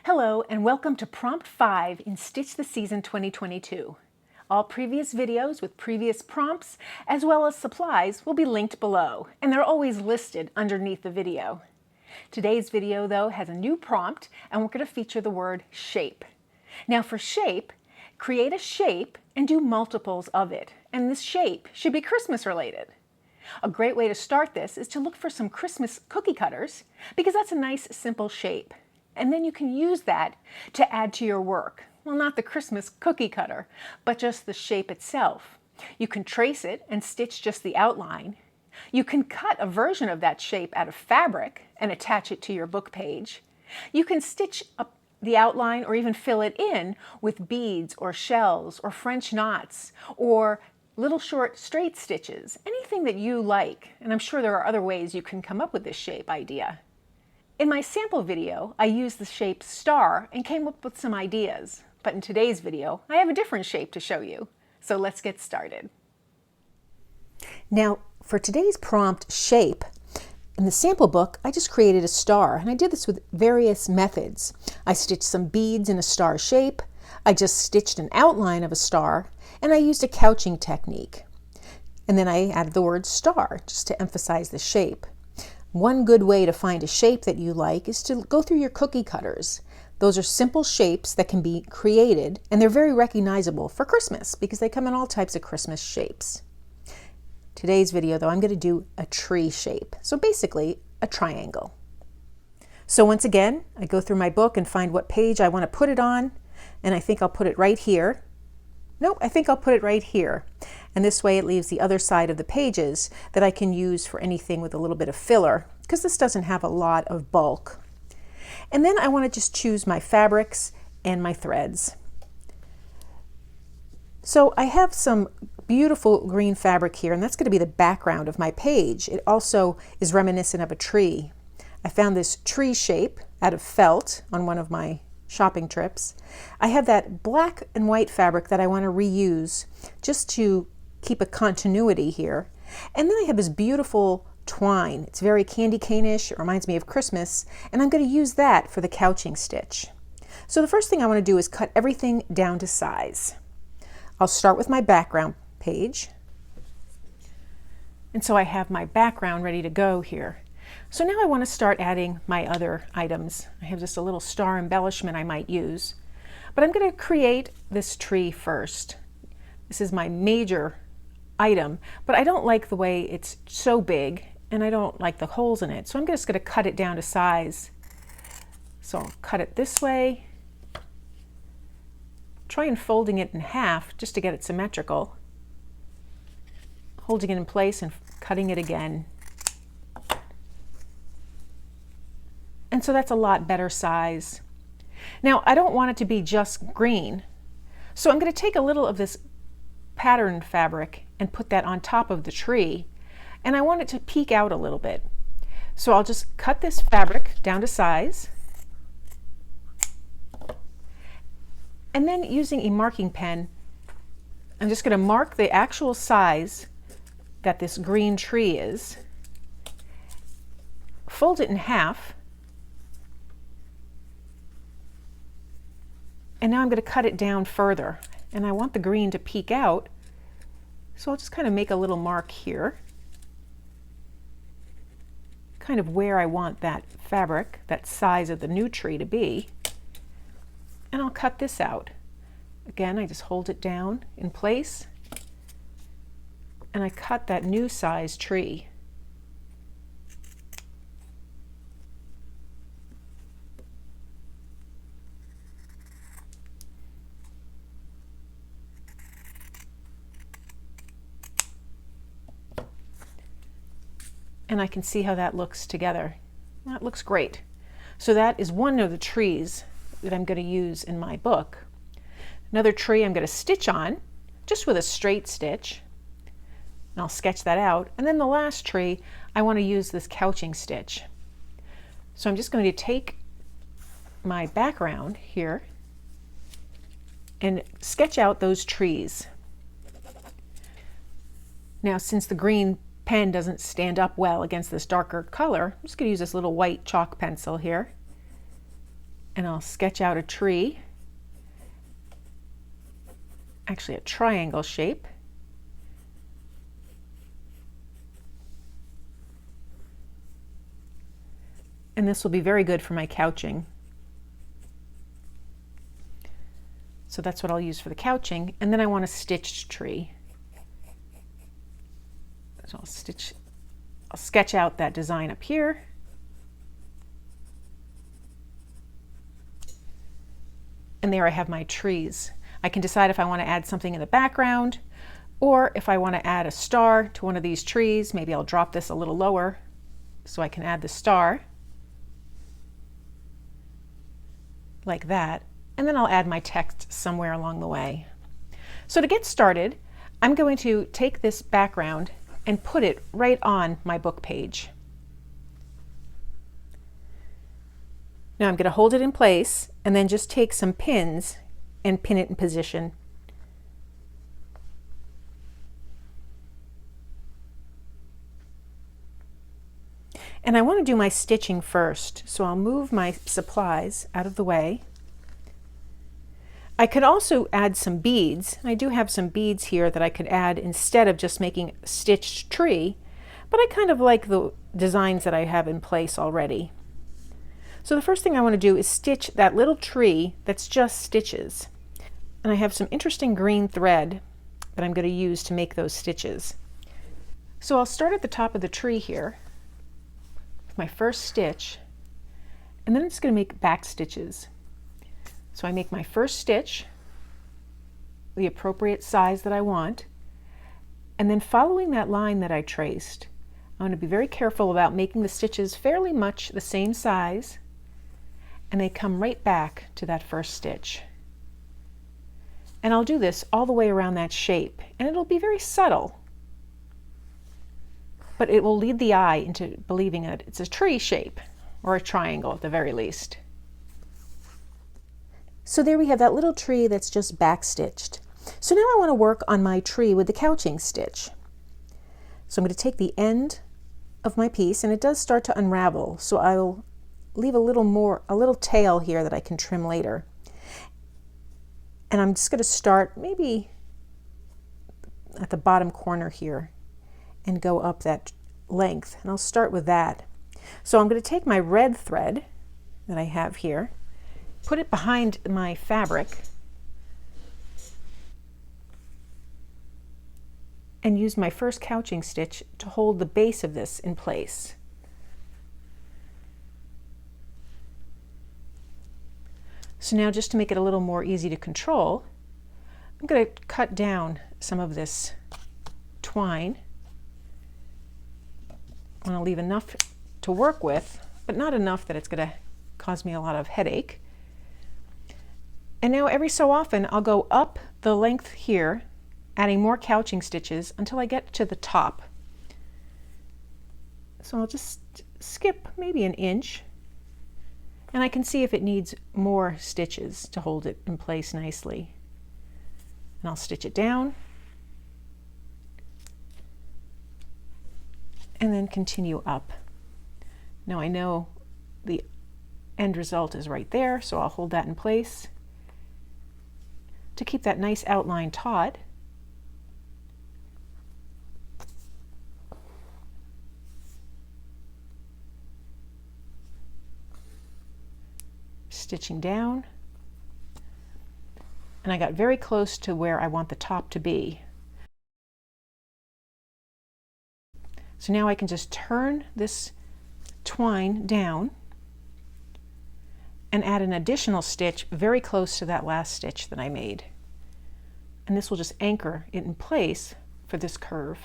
Hello and welcome to Prompt 5 in Stitch the Season 2022. All previous videos with previous prompts as well as supplies will be linked below, and they're always listed underneath the video. Today's video though has a new prompt and we're going to feature the word shape. Now for shape, create a shape and do multiples of it, and this shape should be Christmas related. A great way to start this is to look for some Christmas cookie cutters because that's a nice simple shape. And then you can use that to add to your work. Well, not the Christmas cookie cutter, but just the shape itself. You can trace it and stitch just the outline. You can cut a version of that shape out of fabric and attach it to your book page. You can stitch up the outline or even fill it in with beads or shells or French knots or little short straight stitches, anything that you like. And I'm sure there are other ways you can come up with this shape idea. In my sample video, I used the shape star and came up with some ideas, but in today's video, I have a different shape to show you. So let's get started. Now, for today's prompt shape, in the sample book, I just created a star, and I did this with various methods. I stitched some beads in a star shape, I just stitched an outline of a star, and I used a couching technique. And then I added the word star, just to emphasize the shape. One good way to find a shape that you like is to go through your cookie cutters. Those are simple shapes that can be created, and they're very recognizable for Christmas because they come in all types of Christmas shapes. Today's video, though, I'm going to do a tree shape. So basically, a triangle. So once again, I go through my book and find what page I want to put it on, and I think I'll put it right here. Nope, I think I'll put it right here. And this way it leaves the other side of the pages that I can use for anything with a little bit of filler, because this doesn't have a lot of bulk. And then I want to just choose my fabrics and my threads. So I have some beautiful green fabric here, and that's going to be the background of my page. It also is reminiscent of a tree. I found this tree shape out of felt on one of my shopping trips. I have that black and white fabric that I want to reuse just to keep a continuity here. And then I have this beautiful twine. It's very candy cane-ish. It reminds me of Christmas, and I'm going to use that for the couching stitch. So the first thing I want to do is cut everything down to size. I'll start with my background page. And so I have my background ready to go here. So now I want to start adding my other items. I have just a little star embellishment I might use, but I'm going to create this tree first. This is my major item, but I don't like the way it's so big, and I don't like the holes in it. So I'm just going to cut it down to size. So I'll cut it this way. Try and folding it in half just to get it symmetrical. Holding it in place and cutting it again. And so that's a lot better size. Now, I don't want it to be just green. So I'm going to take a little of this pattern fabric and put that on top of the tree. And I want it to peek out a little bit. So I'll just cut this fabric down to size. And then using a marking pen, I'm just going to mark the actual size that this green tree is. Fold it in half. And now I'm going to cut it down further, and I want the green to peek out, so I'll just kind of make a little mark here, kind of where I want that fabric, that size of the new tree to be, and I'll cut this out. Again, I just hold it down in place, and I cut that new size tree. And I can see how that looks together. That looks great. So that is one of the trees that I'm going to use in my book. Another tree I'm going to stitch on just with a straight stitch. And I'll sketch that out. And then the last tree, I want to use this couching stitch. So I'm just going to take my background here and sketch out those trees. Now, since the green pen doesn't stand up well against this darker color, I'm just going to use this little white chalk pencil here. And I'll sketch out a tree, actually a triangle shape. And this will be very good for my couching. So that's what I'll use for the couching. And then I want a stitched tree. So I'll sketch out that design up here. And there I have my trees. I can decide if I want to add something in the background, or if I want to add a star to one of these trees. Maybe I'll drop this a little lower so I can add the star, like that. And then I'll add my text somewhere along the way. So to get started, I'm going to take this background and put it right on my book page. Now I'm going to hold it in place and then just take some pins and pin it in position. And I want to do my stitching first, so I'll move my supplies out of the way. I could also add some beads. I do have some beads here that I could add instead of just making a stitched tree, but I kind of like the designs that I have in place already. So the first thing I want to do is stitch that little tree that's just stitches. And I have some interesting green thread that I'm going to use to make those stitches. So I'll start at the top of the tree here with my first stitch, and then I'm just going to make back stitches. So I make my first stitch, the appropriate size that I want, and then following that line that I traced, I'm going to be very careful about making the stitches fairly much the same size, and they come right back to that first stitch. And I'll do this all the way around that shape, and it'll be very subtle, but it will lead the eye into believing that it's a tree shape, or a triangle at the very least. So there we have that little tree that's just back stitched. So now I want to work on my tree with the couching stitch. So I'm going to take the end of my piece, and it does start to unravel, so I'll leave a little tail here that I can trim later. And I'm just going to start maybe at the bottom corner here and go up that length, and I'll start with that. So I'm going to take my red thread that I have here, put it behind my fabric, and use my first couching stitch to hold the base of this in place. So now, just to make it a little more easy to control, I'm going to cut down some of this twine. I'm going to leave enough to work with, but not enough that it's going to cause me a lot of headache. And now every so often I'll go up the length here, adding more couching stitches until I get to the top. So I'll just skip maybe an inch, and I can see if it needs more stitches to hold it in place nicely. And I'll stitch it down and then continue up. Now I know the end result is right there, so I'll hold that in place to keep that nice outline taut. Stitching down, and I got very close to where I want the top to be. So now I can just turn this twine down and add an additional stitch very close to that last stitch that I made. And this will just anchor it in place for this curve.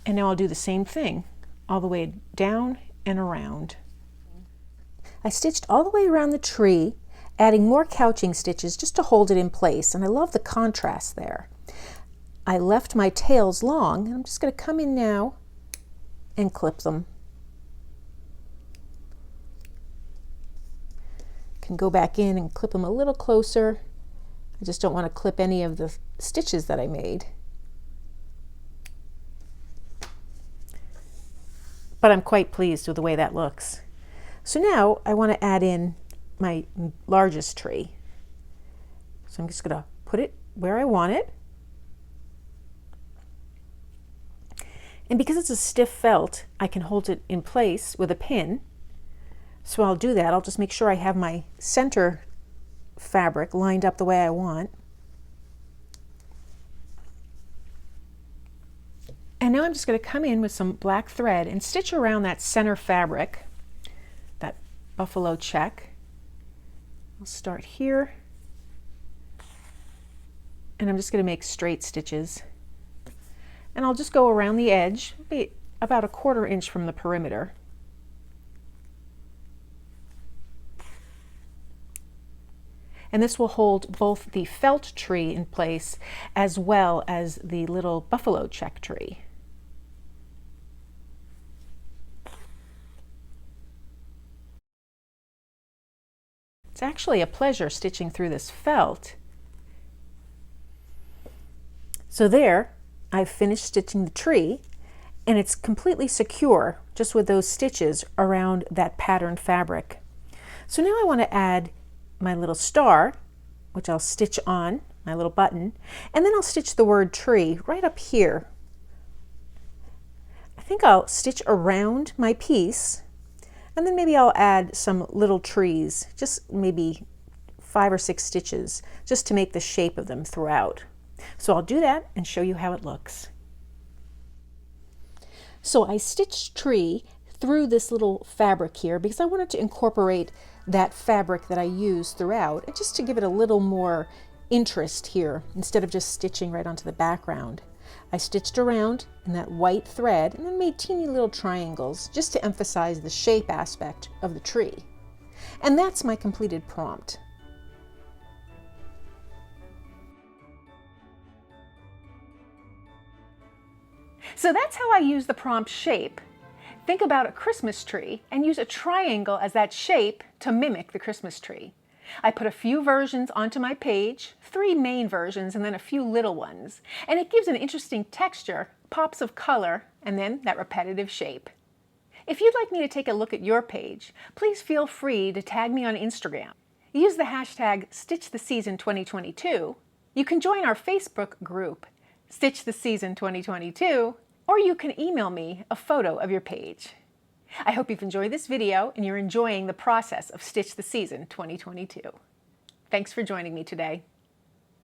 And now I'll do the same thing all the way down and around. I stitched all the way around the tree, adding more couching stitches just to hold it in place, and I love the contrast there. I left my tails long, and I'm just going to come in now and clip them. Can go back in and clip them a little closer. I just don't want to clip any of the stitches that I made. but I'm quite pleased with the way that looks. So now I want to add in my largest tree. So I'm just going to put it where I want it. And because it's a stiff felt, I can hold it in place with a pin. So I'll do that. I'll just make sure I have my center fabric lined up the way I want. And now I'm just going to come in with some black thread and stitch around that center fabric, that buffalo check. I'll start here, and I'm just going to make straight stitches. And I'll just go around the edge, about 1/4 inch from the perimeter. And this will hold both the felt tree in place as well as the little buffalo check tree. It's actually a pleasure stitching through this felt. So there, I've finished stitching the tree, and it's completely secure just with those stitches around that patterned fabric. So now I want to add my little star, which I'll stitch on, my little button, and then I'll stitch the word tree right up here. I think I'll stitch around my piece, and then maybe I'll add some little trees, just maybe 5 or 6 stitches, just to make the shape of them throughout. So I'll do that and show you how it looks. So I stitched tree through this little fabric here because I wanted to incorporate that fabric that I used throughout, and just to give it a little more interest here instead of just stitching right onto the background. I stitched around in that white thread and then made teeny little triangles just to emphasize the shape aspect of the tree. And that's my completed prompt. So that's how I use the prompt shape. Think about a Christmas tree and use a triangle as that shape to mimic the Christmas tree. I put a few versions onto my page, 3 main versions and then a few little ones, and it gives an interesting texture, pops of color, and then that repetitive shape. If you'd like me to take a look at your page, please feel free to tag me on Instagram. Use the hashtag StitchTheSeason2022. You can join our Facebook group, Stitch the Season 2022, or you can email me a photo of your page. I hope you've enjoyed this video and you're enjoying the process of Stitch the Season 2022. Thanks for joining me today.